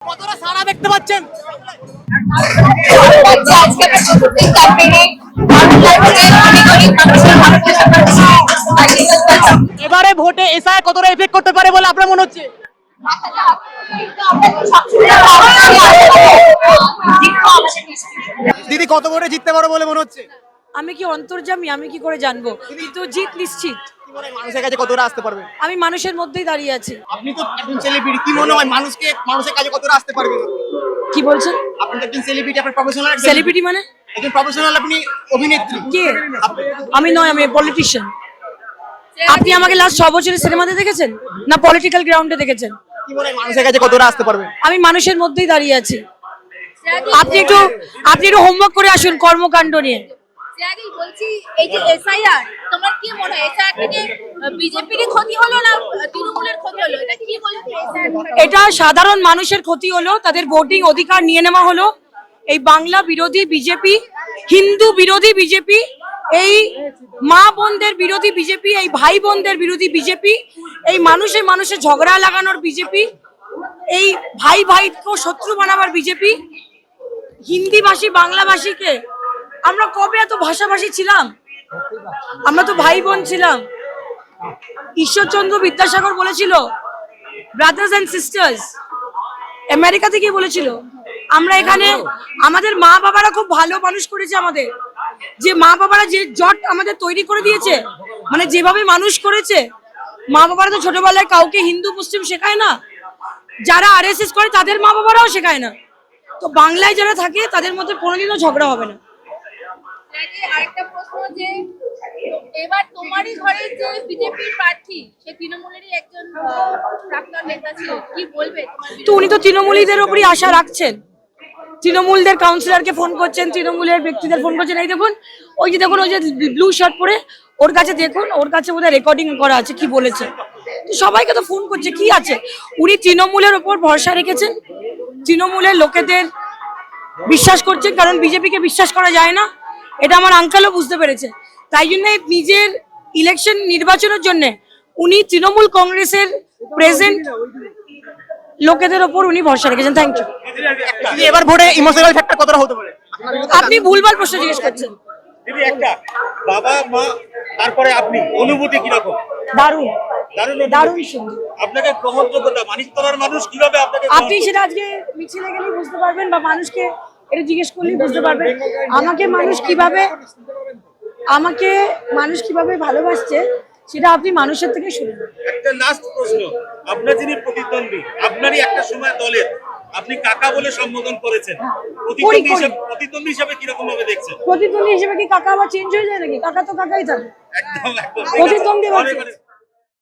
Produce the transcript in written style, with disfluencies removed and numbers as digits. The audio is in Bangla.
কতটা সাড়া দেখতে পাচ্ছেন? এবারে ভোটে এসআই কতটা এফেক্ট করতে পারে বলে আপনার মনে হচ্ছে? দিদি কত ভোটে জিততে পারো বলে মনে হচ্ছে? আমি কি অন্তর্যামী, আমি কি করে জানবো, কিন্তু জিত নিশ্চিত। মানুষের কাছে কতটা আসতে পারবে? আমি মানুষের মধ্যেই দাঁড়িয়ে আছি। আপনি তো একজন সেলিব্রিটি, কি মনে হয় মানুষের কাছে কতটা আসতে পারবে? কি বলছেন? আপনি তো একজন সেলিব্রিটি, আপনি প্রফেশনাল সেলিব্রিটি মানে একজন প্রফেশনাল, আপনি অভিনেত্রী। কে? আমি নয়, আমি পলিটিশিয়ান। আপনি আমাকে লাস্ট 6 বছরের সিনেমাতে দেখেছেন না পলিটিক্যাল গ্রাউন্ডে দেখেছেন? কি মনে হয় মানুষের কাছে কতটা আসতে পারবে? আমি মানুষের মধ্যেই দাঁড়িয়ে আছি। আপনি একটু হোমওয়ার্ক করে আসুন কর্মকাণ্ড নিয়ে। বলছি, এই যে এসআইআর, তোমার কি মনে হয় এসআইআর থেকে বিজেপির ক্ষতি হলো না তৃণমূলের ক্ষতি হলো? এটা কি বলতে? এটা সাধারণ মানুষের ক্ষতি হলো, তাদের ভোটিং অধিকার নিয়ে নেওয়া হলো। এই বাংলা বিরোধী বিজেপি, হিন্দু বিরোধী বিজেপি, এই মা বোনদের বিরোধী বিজেপি, এই ভাই বোনদের বিরোধী বিজেপি, এই মানুষে ঝগড়া লাগানোর বিজেপি, এই ভাই ভাইকে শত্রু বানাবার বিজেপি, হিন্দিভাষী বাংলাভাষীকে আমরা কবে এত ভাষাভাষী ছিলাম? আমরা তো ভাই বোন ছিলাম। ঈশ্বরচন্দ্র বিদ্যাসাগর বলেছিল ব্রাদার্স এন্ড সিস্টার্স। আমেরিকা থেকে বলেছিল। আমরা এখানে আমাদের মা বাবারা খুব ভালো মানুষ করেছে আমাদের। যে মা বাবারা যে জট আমাদের তৈরি করে দিয়েছে, মানে যেভাবে মানুষ করেছে, মা বাবারা তো ছোটবেলায় কাউকে হিন্দু মুসলিম শেখায় না। যারা আরএসএস করে তাদের মা বাবারাও শেখায় না। তো বাংলায় যারা থাকে তাদের মধ্যে কোনোদিনও ঝগড়া হবে না। আরেকটা প্রশ্ন, যে এবার তোমারই ঘরে যে বিজেপির প্রার্থী, সে তৃণমূলেরই একজন প্রাক্তন নেতা ছিল, কি বলবে? তো উনি তো তৃণমূলীদের উপরই আশা রাখছেন। তৃণমূলদের কাউন্সিলরকে ফোন করছেন, তৃণমূলের ব্যক্তিদের ফোন করছেন। এই দেখুন, ওই যে ব্লু শার্ট পরে, ওর কাছে দেখুন, ওর কাছে বোধহয় রেকর্ডিং করা আছে কি বলেছে। তো সবাইকে তো ফোন করছে, কি আছে? উনি তৃণমূলের ওপর ভরসা রেখেছেন, তৃণমূলের লোকেদের বিশ্বাস করছেন, কারণ বিজেপিকে বিশ্বাস করা যায় না। এটা আমার আঙ্কেলও বুঝতে পেরেছে। তাই জন্য নিজের ইলেকশন নির্বাচনের জন্য উনি তৃণমূল কংগ্রেসের প্রেজেন্ট লোকেদের ওপর উনি ভরসা রেখেছেন। Thank you. এবার ভোটে ইমোশনাল ফ্যাক্টর কতটা হতে পারে? আপনি ভুলভাল প্রশ্ন জিজ্ঞেস করছেন। দিদি, একটা বাবা মা তারপরে আপনি, অনুভূতি কি রকম? দারুণ দারুণ সুন্দর। আপনাকে গ্রহণযোগ্যতা মানিকতলার মানুষ কিভাবে আপনাকে? আপনি সেটা আজকে মিছিলে গেলেই বুঝতে পারবেন, বা মানুষকে এটা জিজ্ঞেস করলেই বুঝতে পারবেন আমাকে মানুষ কিভাবে ভালোবাসছে, সেটা আপনি মানুষের থেকে শুনবেন। একটা লাস্ট প্রশ্ন, আপনার যিনি প্রতিদ্বন্দ্বী, আপনারই একটা সময় দলের, আপনি কাকা বলে সম্বোধন করেছেন, প্রতিদ্বন্দ্বী হিসেবে কিরকম ভাবে দেখছেন? প্রতিদ্বন্দ্বী হিসেবে কি কাকা আবার চেঞ্জ হয়ে যায় নাকি? কাকা তো কাকাই থাকে। একদম প্রতিদ্বন্দ্বী